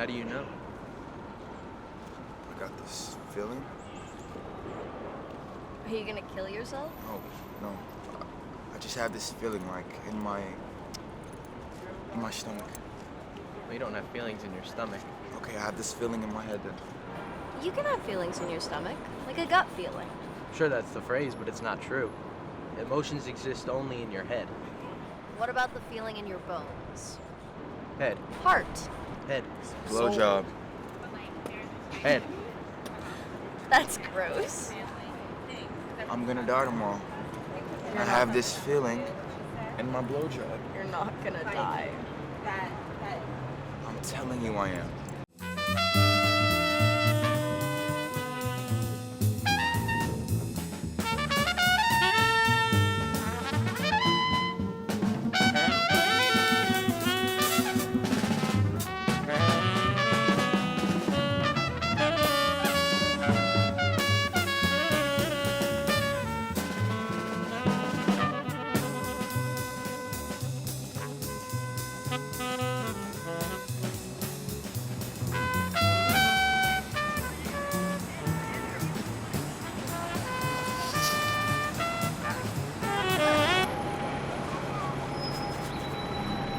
do you know? I got this feeling. Are you gonna kill yourself? No. I just have this feeling, like, in my stomach. Well, you don't have feelings in your stomach. Okay, I have this feeling in my head then. You can have feelings in your stomach, like a gut feeling. Sure, that's the phrase, but it's not true. Emotions exist only in your head. What about the feeling in your bones? Head. Heart. Head. Blowjob. Head. That's gross. I'm gonna die tomorrow. I have this feeling in my blowjob. You're not gonna die. I'm telling you I am.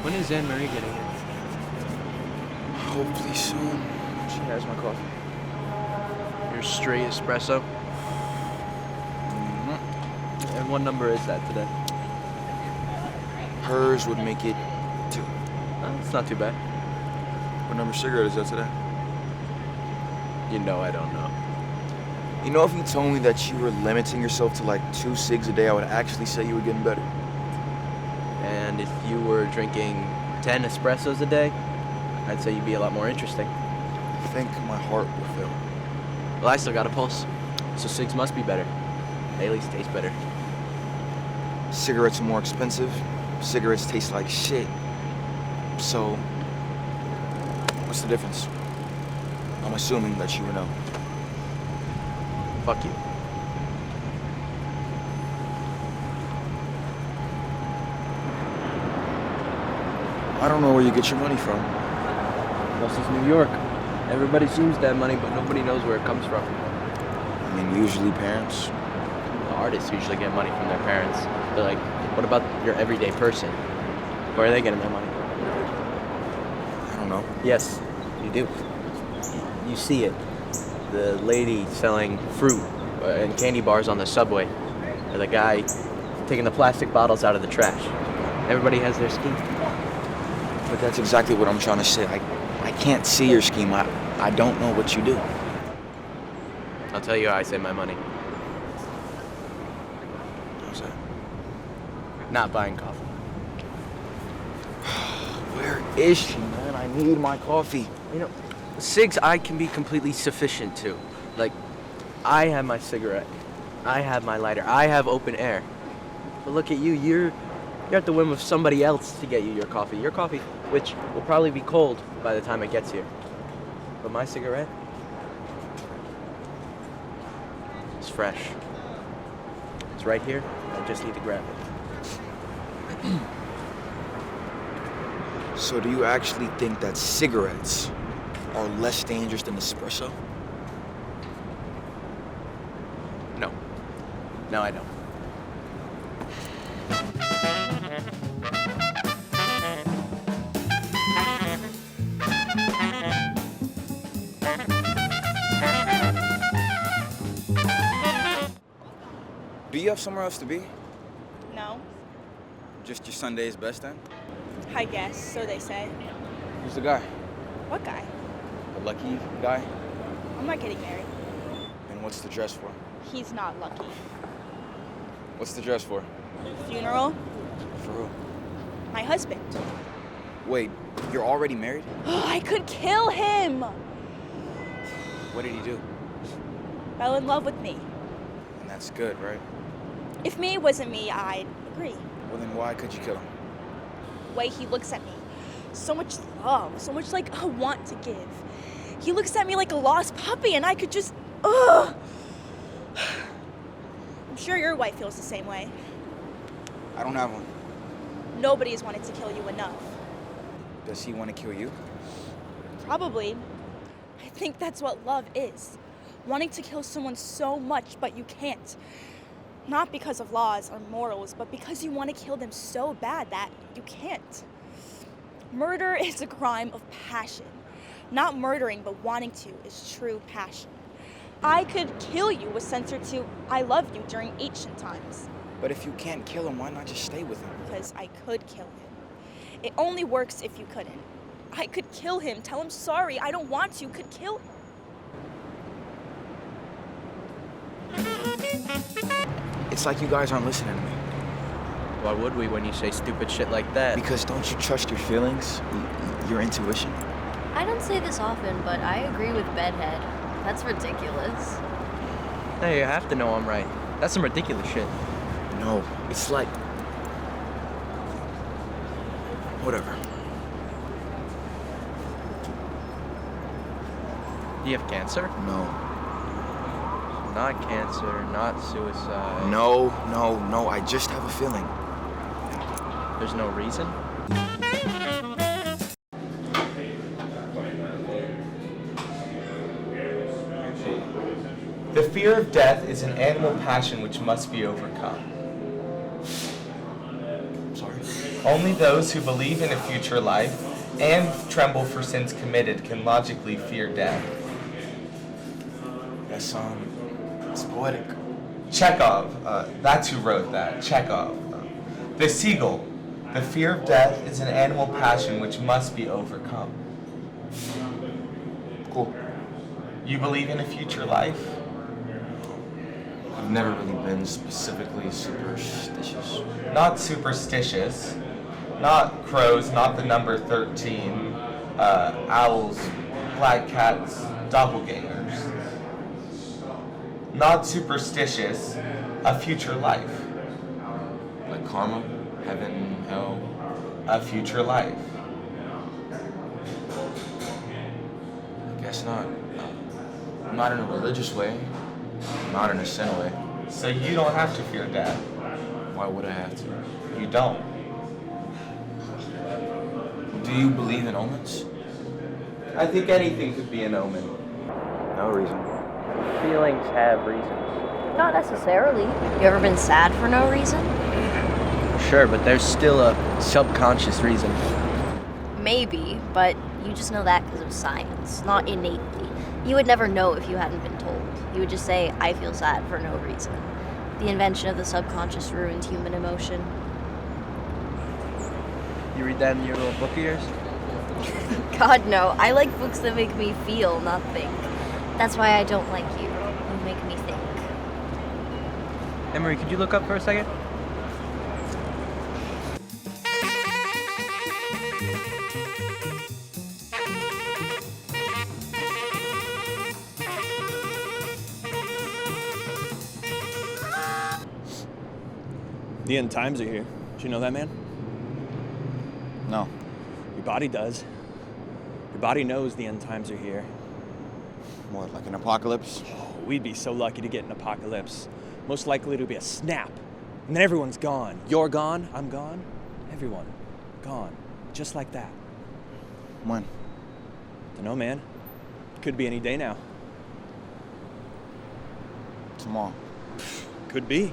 When is ANNMARIE getting here? Hopefully soon. She has my coffee. Your straight espresso? Mm-hmm. And what number is that today? Hers would make it 2. It's not too bad. What number cigarette is that today? You know I don't know. You know, if you told me that you were limiting yourself to like 2 cigs a day, I would actually say you were getting better. And if you were drinking 10 espressos a day, I'd say you'd be a lot more interesting. I think my heart will fail. Well, I still got a pulse, so cigs must be better. They at least taste better. Cigarettes are more expensive. Cigarettes taste like shit. So, what's the difference? I'm assuming that you would know. Fuck you. I don't know where you get your money from. This is New York. Everybody seems to have money, but nobody knows where it comes from. I mean, usually parents. The artists usually get money from their parents. They're like, what about your everyday person? Where are they getting their money? I don't know. Yes, you do. You see it. The lady selling fruit and candy bars on the subway. Or the guy taking the plastic bottles out of the trash. Everybody has their scheme. But that's exactly what I'm trying to say. I can't see your scheme. I don't know what you do. I'll tell you how I save my money. How's that? Not buying coffee. Where is she, man? I need my coffee. You know, cigs I can be completely sufficient to. Like, I have my cigarette. I have my lighter. I have open air. But look at you. You're at the whim of somebody else to get you your coffee. Your coffee, which will probably be cold by the time it gets here. But my cigarette is fresh. It's right here. I just need to grab it. So do you actually think that cigarettes are less dangerous than espresso? No. No, I don't. Do you have somewhere else to be? No. Just your Sunday's best then? I guess, so they say. Who's the guy? What guy? The lucky guy? I'm not getting married. And what's the dress for? He's not lucky. What's the dress for? Funeral? For who? My husband. Wait, you're already married? I could kill him! What did he do? Fell in love with me. And that's good, right? If me wasn't me, I'd agree. Well, then why could you kill him? The way he looks at me. So much love, so much like a want to give. He looks at me like a lost puppy and I could just, ugh. I'm sure your wife feels the same way. I don't have one. Nobody has wanted to kill you enough. Does he want to kill you? Probably. I think that's what love is. Wanting to kill someone so much, but you can't. Not because of laws or morals, but because you want to kill them so bad that you can't. Murder is a crime of passion. Not murdering, but wanting to is true passion. I could kill you was censored to I love you during ancient times. But if you can't kill him, why not just stay with him? Because I could kill him. It only works if you couldn't. I could kill him, tell him sorry, I don't want to, could kill him. It's like you guys aren't listening to me. Why would we when you say stupid shit like that? Because don't you trust your feelings? Your intuition? I don't say this often, but I agree with Bedhead. That's ridiculous. Hey, you have to know I'm right. That's some ridiculous shit. No, it's like... Whatever. Do you have cancer? No. Not cancer, not suicide. No, I just have a feeling. There's no reason? The fear of death is an animal passion which must be overcome. Sorry. Only those who believe in a future life and tremble for sins committed can logically fear death. That's, it's poetic. Chekhov, that's who wrote that, Chekhov. The seagull. The fear of death is an animal passion which must be overcome. Cool. You believe in a future life? I've never really been specifically superstitious. Not superstitious. Not crows, not the number 13. Owls, black cats, doppelgangers. Not superstitious, a future life. Like karma, heaven, hell. A future life. I guess not. Not in a religious way. Not in a sin way. So you don't have to fear death. Why would I have to? You don't. Do you believe in omens? I think anything could be an omen. No reason. Feelings have reasons. Not necessarily. You ever been sad for no reason? Sure, but there's still a subconscious reason. Maybe, but you just know that because of science, not innately. You would never know if you hadn't been told. You would just say, I feel sad for no reason. The invention of the subconscious ruined human emotion. You read that in your little book of yours? God, no. I like books that make me feel, not think. That's why I don't like you. You make me think. Anne-Marie, could you look up for a second? The end times are here. Did you know that, man? No. Your body does. Your body knows the end times are here. What, like an apocalypse? Oh, we'd be so lucky to get an apocalypse. Most likely it'll be a snap. And then everyone's gone. You're gone, I'm gone. Everyone gone. Just like that. When? Dunno, man. Could be any day now. Tomorrow. Could be.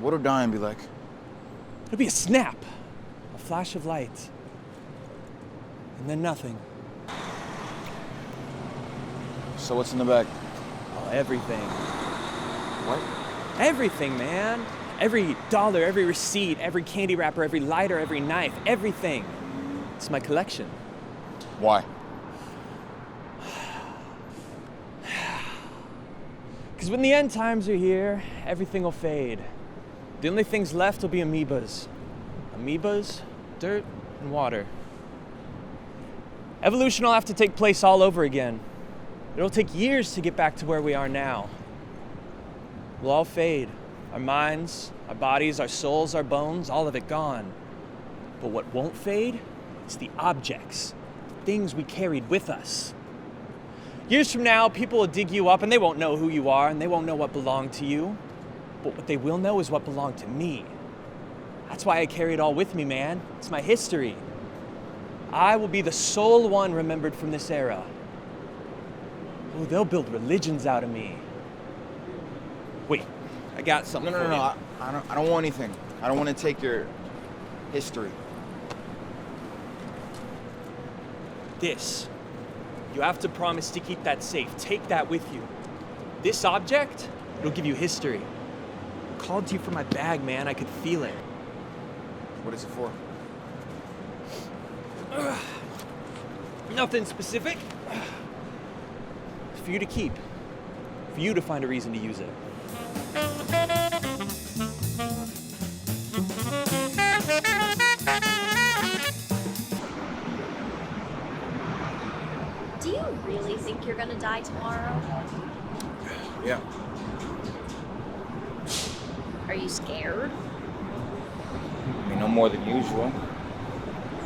What'll dying be like? It'll be a snap. A flash of light. And then nothing. So what's in the bag? Oh, everything. What? Everything, man. Every dollar, every receipt, every candy wrapper, every lighter, every knife, everything. It's my collection. Why? Because when the end times are here, everything will fade. The only things left will be amoebas. Amoebas, dirt, and water. Evolution will have to take place all over again. It'll take years to get back to where we are now. We'll all fade. Our minds, our bodies, our souls, our bones, all of it gone. But what won't fade is the objects, the things we carried with us. Years from now, people will dig you up and they won't know who you are and they won't know what belonged to you. But what they will know is what belonged to me. That's why I carry it all with me, man. It's my history. I will be the sole one remembered from this era. Oh, they'll build religions out of me. Wait, I got something for you. No. I don't want anything. I don't want to take your history. This. You have to promise to keep that safe. Take that with you. This object, it'll give you history. I called to you for my bag, man. I could feel it. What is it for? Nothing specific. For you to keep. For you to find a reason to use it. Do you really think you're gonna die tomorrow? Yeah. Are you scared? I mean, no more than usual.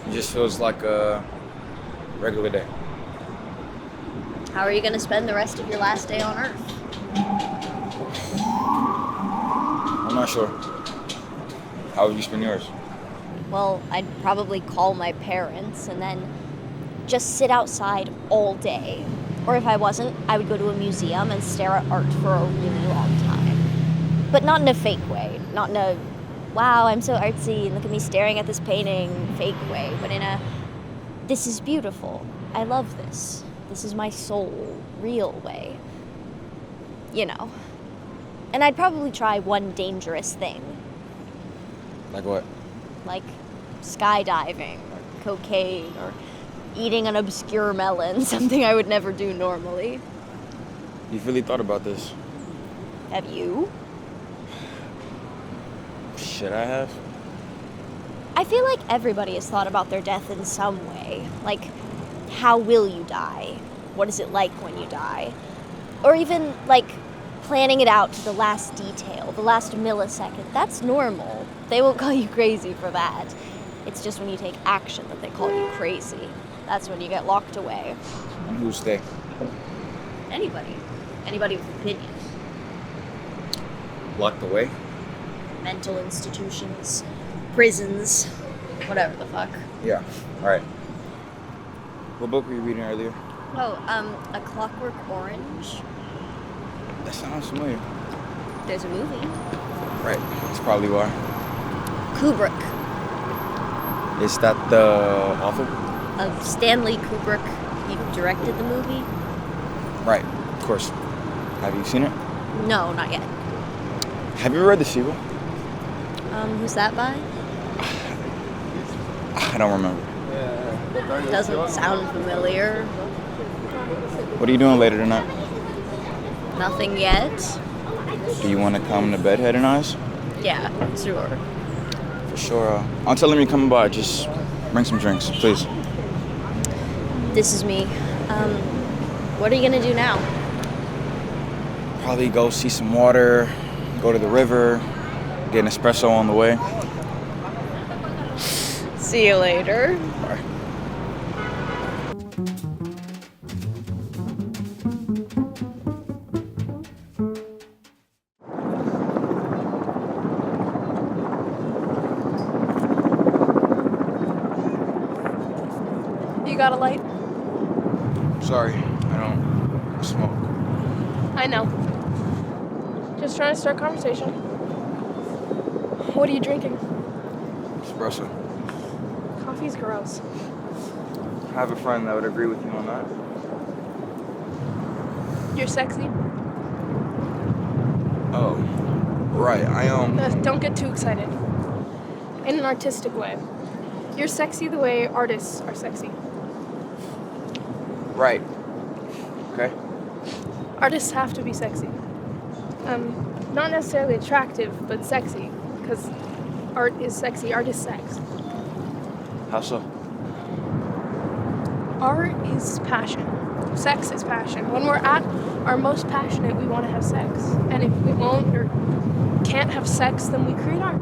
It just feels like a regular day. How are you gonna spend the rest of your last day on Earth? I'm not sure. How would you spend yours? Well, I'd probably call my parents and then just sit outside all day. Or if I wasn't, I would go to a museum and stare at art for a really long time. But not in a fake way. Not in a, wow, I'm so artsy and look at me staring at this painting fake way. But in a, this is beautiful. I love this. This is my soul, real way. You know. And I'd probably try one dangerous thing. Like what? Like skydiving or cocaine or eating an obscure melon, something I would never do normally. You've really thought about this? Have you? Should I have? I feel like everybody has thought about their death in some way. Like, how will you die? What is it like when you die? Or even, like, planning it out to the last detail, the last millisecond. That's normal. They won't call you crazy for that. It's just when you take action that they call you crazy. That's when you get locked away. And who's they? Anybody. Anybody with opinions. Locked away? Mental institutions, prisons, whatever the fuck. Yeah. Alright. What book were you reading earlier? Oh, A Clockwork Orange. That sounds familiar. There's a movie. Right. That's probably why. Kubrick. Is that the author? Stanley Kubrick. He directed the movie. Right. Of course. Have you seen it? No, not yet. Have you read The Seagull? Who's that by? I don't remember. Doesn't sound familiar. What are you doing later tonight? Nothing yet. Do you want to come to BEDHEAD and Eyes? Yeah, sure. For sure. I'll tell him you're coming by. Just bring some drinks, please. This is me. What are you gonna do now? Probably go see some water, go to the river, get an espresso on the way. See you later. Bye. You got a light? Sorry, I don't smoke. I know. Just trying to start conversation. What are you drinking? Espresso. Coffee's gross. I have a friend that would agree with you on that. You're sexy. Oh, right. Don't get too excited. In an artistic way. You're sexy the way artists are sexy. Right. Okay. Artists have to be sexy. Not necessarily attractive, but sexy. Because art is sexy. Art is sex. How so? Art is passion. Sex is passion. When we're at our most passionate, we want to have sex. And if we won't or can't have sex, then we create art.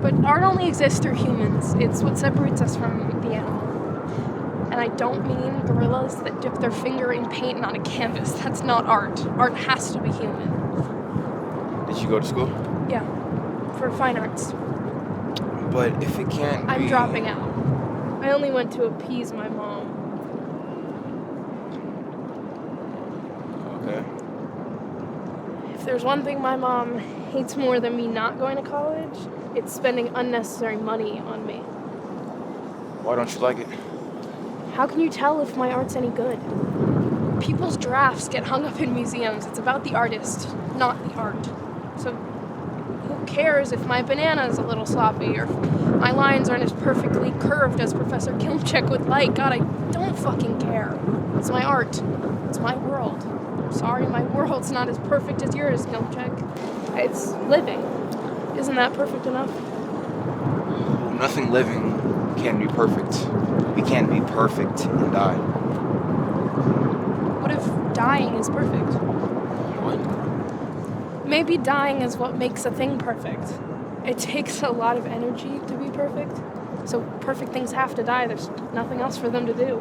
But art only exists through humans. It's what separates us from the animal. And I don't mean gorillas that dip their finger in paint on a canvas. That's not art. Art has to be human. Did you go to school? Yeah, for fine arts. But if it can't I'm be... dropping out. I only went to appease my mom. Okay. If there's one thing my mom hates more than me not going to college, it's spending unnecessary money on me. Why don't you like it? How can you tell if my art's any good? People's drafts get hung up in museums. It's about the artist, not the art. So who cares if my banana is a little sloppy or if my lines aren't as perfectly curved as Professor Kilmchek would like? God, I don't fucking care. It's my art. It's my world. I'm sorry, my world's not as perfect as yours, Kilmchek. It's living. Isn't that perfect enough? Nothing living can be perfect. We can't be perfect and die. What if dying is perfect? What? Maybe dying is what makes a thing perfect. It takes a lot of energy to be perfect. So perfect things have to die. There's nothing else for them to do.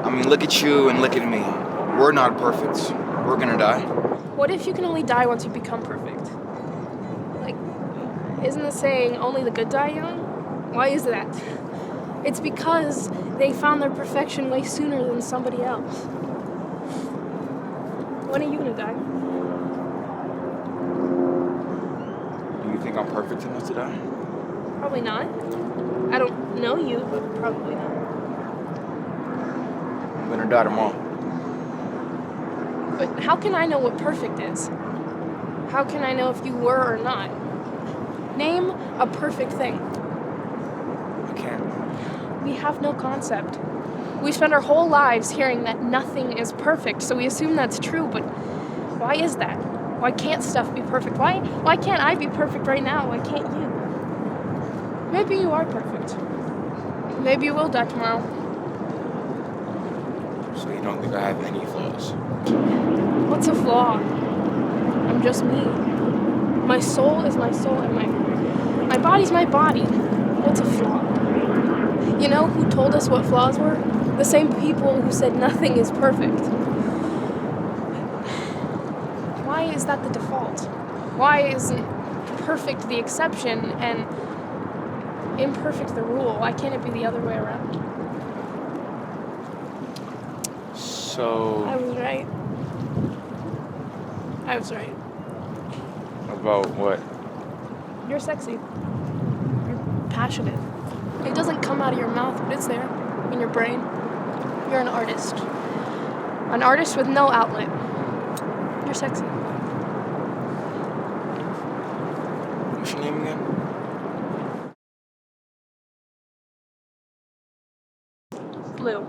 I mean, look at you and look at me. We're not perfect. We're gonna die. What if you can only die once you become perfect? Like, isn't the saying, only the good die young? Why is that? It's because they found their perfection way sooner than somebody else. When are you gonna die? Do you think I'm perfect enough to die? Probably not. I don't know you, but probably not. I'm gonna die tomorrow. But how can I know what perfect is? How can I know if you were or not? Name a perfect thing. I can't. We have no concept. We spend our whole lives hearing that nothing is perfect, so we assume that's true, but why is that? Why can't stuff be perfect? Why can't I be perfect right now? Why can't you? Maybe you are perfect. Maybe you will die tomorrow. So you don't think I have any flaws? What's a flaw? I'm just me. My soul is my soul, and my body's my body. What's a flaw? You know who told us what flaws were? The same people who said nothing is perfect. Why is that the default? Why isn't perfect the exception and imperfect the rule? Why can't it be the other way around? So... I was right. I was right. About what? You're sexy. You're passionate. It doesn't come out of your mouth, but it's there, in your brain. You're an artist. An artist with no outlet. You're sexy. What's your name again? Blue.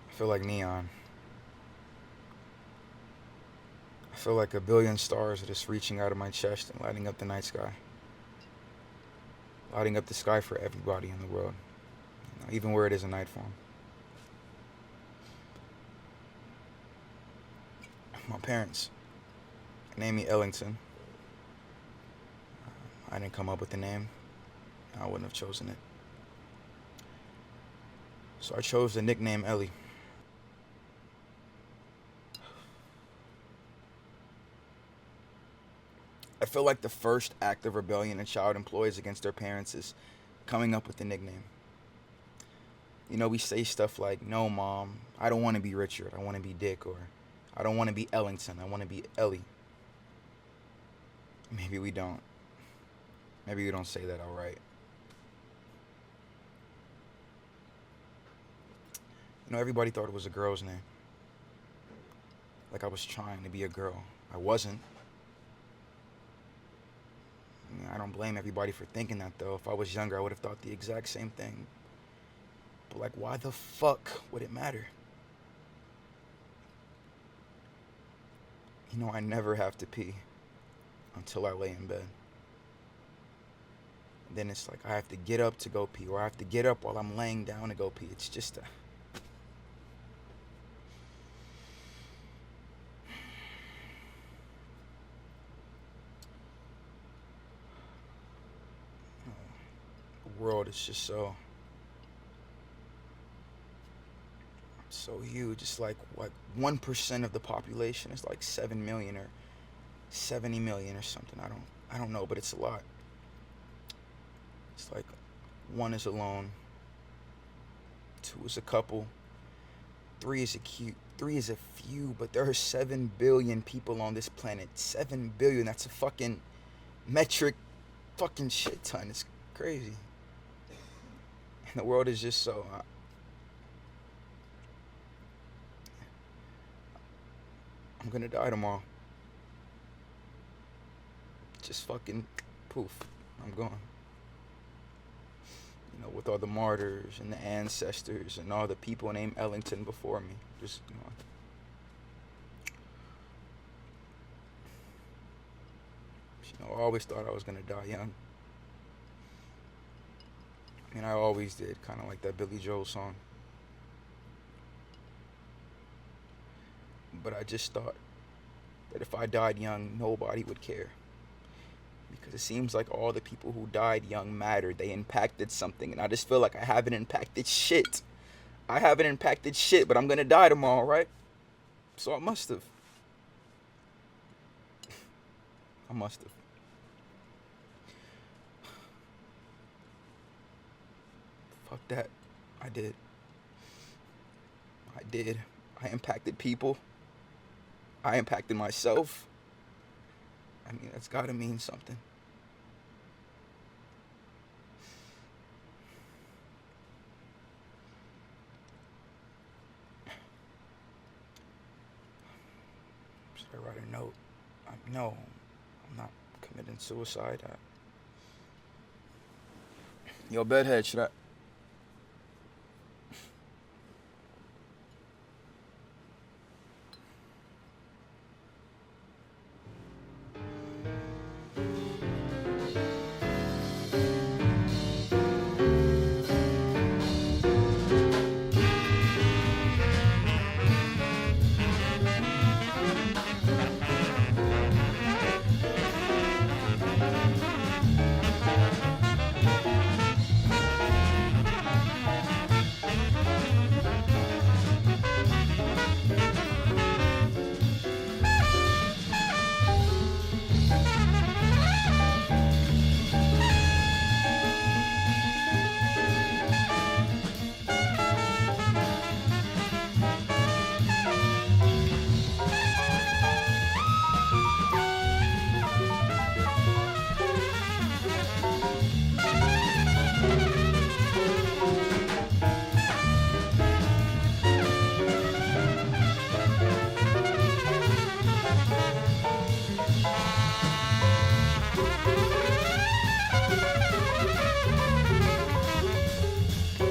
I feel like neon. I feel like a billion stars are just reaching out of my chest and lighting up the night sky. Lighting up the sky for everybody in the world, even where it is a night form. My parents. They named me Ellington. I didn't come up with the name. I wouldn't have chosen it. So I chose the nickname Ellie. I feel like the first act of rebellion a child employs against their parents is coming up with the nickname. You know, we say stuff like, "No, Mom, I don't want to be Richard. I want to be Dick," or "I don't want to be Ellington. I want to be Ellie." Maybe we don't. Maybe we don't say that outright. You know, everybody thought it was a girl's name. Like I was trying to be a girl. I wasn't. I mean, I don't blame everybody for thinking that, though. If I was younger, I would have thought the exact same thing. But, like, why the fuck would it matter? You know, I never have to pee until I lay in bed. Then it's like I have to get up to go pee, or I have to get up while I'm laying down to go pee. It's just a... The world is just so huge. It's like what 1% of the population is like 7 million or 70 million or something. I don't know, but it's a lot. It's like 1 is alone, 2 is a couple, 3 is a few, but there are 7 billion people on this planet. 7 billion, that's a fucking metric fucking shit ton. It's crazy. And the world is just so... I'm gonna die tomorrow. Just fucking poof. I'm gone. You know, with all the martyrs and the ancestors and all the people named Ellington before me. Just, you know. I always thought I was gonna die young. I mean, I always did, kind of like that Billy Joel song. But I just thought that if I died young, nobody would care. Because it seems like all the people who died young mattered. They impacted something. And I just feel like I haven't impacted shit. I haven't impacted shit, but I'm gonna die tomorrow, right? So I must have. I must have. Fuck that. I did. I impacted people. I impacted myself. I mean, that's gotta mean something. Should I write a note? No, I'm not committing suicide. Yo, Bedhead, should I...